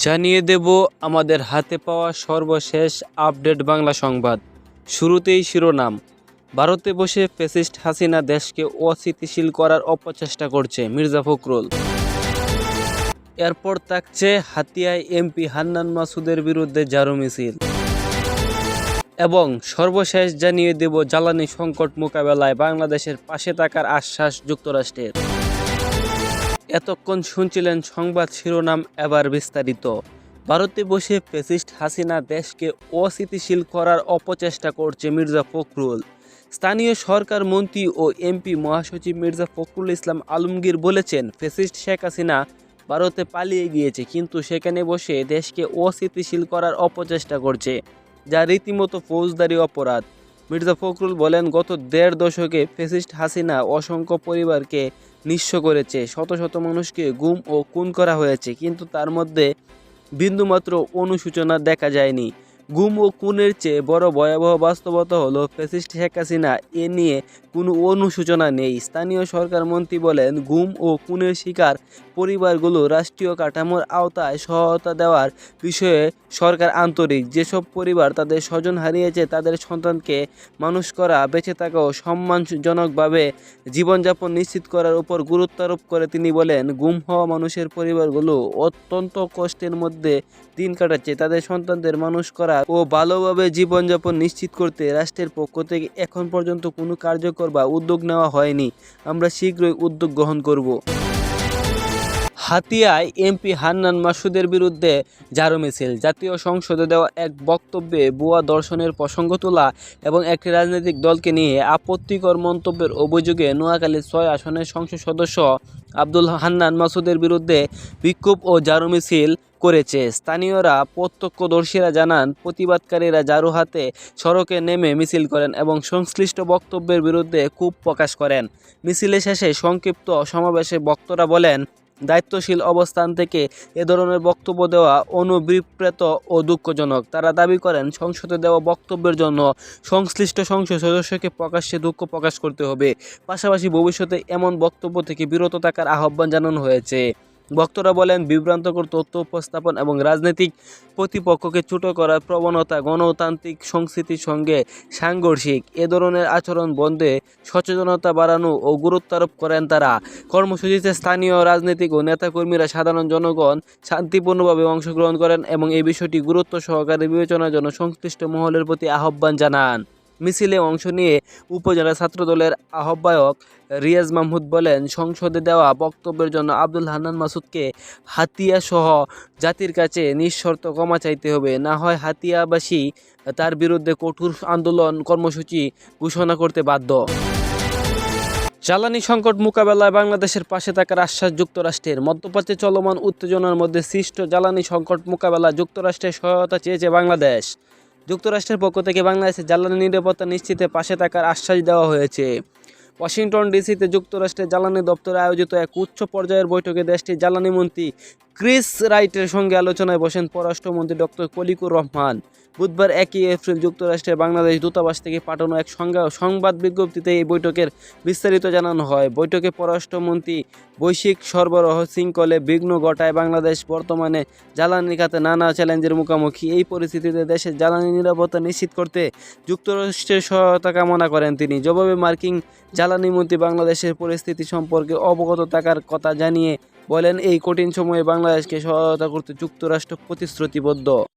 জানিয়ে দেব আমাদের হাতে পাওয়া সর্বশেষ আপডেট বাংলা সংবাদ। শুরুতেই শিরোনাম। ভারতে বসে ফ্যাসিস্ট হাসিনা দেশকে অস্থিতিশীল করার অপচেষ্টা করছে মির্জা ফখরুল। এরপর থাকছে হাতিয়ায় এমপি হান্নান মাসুদের বিরুদ্ধে ঝাড়ু মিছিল। এবং সর্বশেষ জানিয়ে দেব জ্বালানি সংকট মোকাবেলায় বাংলাদেশের পাশে থাকার আশ্বাস যুক্তরাষ্ট্রের। এতক্ষণ শুনছিলেন সংবাদ শিরোনাম, এবার বিস্তারিত। ভারতে বসে ফ্যাসিস্ট হাসিনা দেশকে অস্থিতিশীল করার অপচেষ্টা করছে মির্জা ফখরুল। স্থানীয় সরকার মন্ত্রী ও এমপি মহাসচিব মির্জা ফখরুল ইসলাম আলমগীর বলেছেন, ফ্যাসিস্ট শেখ হাসিনা ভারতে পালিয়ে গিয়েছে, কিন্তু সেখানে বসে দেশকে অস্থিতিশীল করার অপচেষ্টা করছে, যা রীতিমতো ফৌজদারি অপরাধ। মির্জা ফখরুল বলেন, গত দেড় দশকে ফ্যাসিস্ট হাসিনা অসংখ্য পরিবারকে নিঃস্ব করেছে, শত শত মানুষকে গুম ও খুন করা হয়েছে, কিন্তু তার মধ্যে বিন্দুমাত্র অনুশোচনা দেখা যায়নি। গুম ও খুনের চেয়ে বড় ভয়াবহ বাস্তবতা হলো ফ্যাসিস্ট শেখ হাসিনা এ নিয়ে কোনো অনুশোচনা নেই। স্থানীয় সরকার মন্ত্রী বলেন, গুম ও খুনের শিকার পরিবারগুলো রাষ্ট্রীয় কাঠামোর আওতায় সহায়তা দেওয়ার বিষয়ে সরকার আন্তরিক। যেসব পরিবার তাদের স্বজন হারিয়েছে তাদের সন্তানকে মানুষ করা, বেঁচে থাকা ও সম্মানজনকভাবে জীবনযাপন নিশ্চিত করার উপর গুরুত্ব আরোপ করে তিনি বলেন, গুম হওয়া মানুষের পরিবারগুলো অত্যন্ত কষ্টের মধ্যে দিন কাটাচ্ছে। তাদের সন্তানদের মানুষ করা ও ভালোভাবে জীবনযাপন নিশ্চিত করতে রাষ্ট্রের পক্ষ থেকে এখন পর্যন্ত কোনো কার্যকর বা উদ্যোগ নেওয়া হয়নি। আমরা শীঘ্রই উদ্যোগ গ্রহণ করব। হাতিয়ায় এমপি হান্নান মাসুদের বিরুদ্ধে ঝাড়ু মিছিল। জাতীয় সংসদে দেওয়া এক বক্তব্যে ভুয়া দর্শনের প্রসঙ্গ তোলা এবং একটি রাজনৈতিক দলকে নিয়ে আপত্তিকর মন্তব্যের অভিযোগে নোয়াখালীর 6 আসনের সংসদ সদস্য আব্দুল হান্নান মাসুদের বিরুদ্ধে বিক্ষোভ ও ঝাড়ু মিছিল করেছে। স্থানীয়রা প্রত্যক্ষদর্শীরা জানান, প্রতিবাদকারীরা ঝাড়ু হাতে সড়কে নেমে মিছিল করেন এবং সংশ্লিষ্ট বক্তব্যের বিরুদ্ধে ক্ষোভ প্রকাশ করেন। মিছিলের শেষে সংক্ষিপ্ত সমাবেশে বক্তারা বলেন, দায়িত্বশীল অবস্থান থেকে এ ধরনের বক্তব্য দেওয়া অনুবিপ্রেত ও দুঃখজনক। তারা দাবি করেন, সংসদে দেওয়া বক্তব্যের জন্য সংশ্লিষ্ট সংসদ সদস্যকে প্রকাশ্যে দুঃখ প্রকাশ করতে হবে। পাশাপাশি ভবিষ্যতে এমন বক্তব্য থেকে বিরত থাকার আহ্বান জানানো হয়েছে। বক্তারা বলেন, বিভ্রান্তকর তথ্য উপস্থাপন এবং রাজনৈতিক প্রতিপক্ষকে ছোট করার প্রবণতা গণতান্ত্রিক সংস্কৃতির সঙ্গে সাংঘর্ষিক। এ ধরনের আচরণ বন্ধে সচেতনতা বাড়ানো ও গুরুত্ব আরোপ করেন তারা। কর্মসূচিতে স্থানীয় রাজনৈতিক ও নেতাকর্মীরা সাধারণ জনগণ শান্তিপূর্ণভাবে অংশগ্রহণ করেন এবং এই বিষয়টি গুরুত্ব সহকারে বিবেচনার জন্য সংশ্লিষ্ট মহলের প্রতি আহ্বান জানান। মিছিলে অংশ নিয়ে উপজেলা ছাত্রদলের আহ্বায়ক রিয়াজ মাহমুদ বলেন, সংসদে দেওয়া বক্তব্যের জন্য আব্দুল হান্নান মাসুদকে হাতিয়াসহ জাতির কাছে নিঃশর্ত ক্ষমা চাইতে হবে, না হয় হাতিয়াবাসী তার বিরুদ্ধে কঠোর আন্দোলন কর্মসূচি ঘোষণা করতে বাধ্য। জ্বালানি সংকট মোকাবেলায় বাংলাদেশের পাশে থাকার আশ্বাস যুক্তরাষ্ট্রের। মধ্যপ্রাচ্যে চলমান উত্তেজনার মধ্যে সৃষ্ট জ্বালানি সংকট মোকাবেলায় যুক্তরাষ্ট্রের সহায়তা চেয়েছে বাংলাদেশ। যুক্তরাষ্ট্রের পক্ষ থেকে বাংলাদেশের জ্বালানি নিরাপত্তা নিশ্চিতে পাশে থাকার আশ্বাস দেওয়া হয়েছে। ওয়াশিংটন ডিসিতে যুক্তরাষ্ট্রের জ্বালানি দপ্তরে আয়োজিত এক উচ্চ পর্যায়ের বৈঠকে দেশটির জ্বালানি মন্ত্রী ক্রিস রাইটের সঙ্গে আলোচনায় বসেন পররাষ্ট্রমন্ত্রী ডক্টর খলিকুর রহমান। বুধবার 1 এপ্রিল যুক্তরাষ্ট্রের বাংলাদেশ দূতাবাস থেকে পাঠানো এক সংবাদ বিজ্ঞপ্তিতে এই বৈঠকের বিস্তারিত জানানো হয়। বৈঠকে পররাষ্ট্রমন্ত্রী বৈশ্বিক সরবরাহ শৃঙ্খলে বিঘ্ন ঘটায় বাংলাদেশ বর্তমানে জ্বালানি খাতে নানা চ্যালেঞ্জের মুখোমুখি। এই পরিস্থিতিতে দেশের জ্বালানি নিরাপত্তা নিশ্চিত করতে যুক্তরাষ্ট্রের সহায়তা কামনা করেন তিনি। জবাবে মার্কিন জ্বালানি মন্ত্রী বাংলাদেশের পরিস্থিতি সম্পর্কে অবগত থাকার কথা জানিয়ে বলেন, এই কঠিন সময়ে বাংলাদেশকে সহায়তা করতে যুক্তরাষ্ট্র প্রতিশ্রুতিবদ্ধ।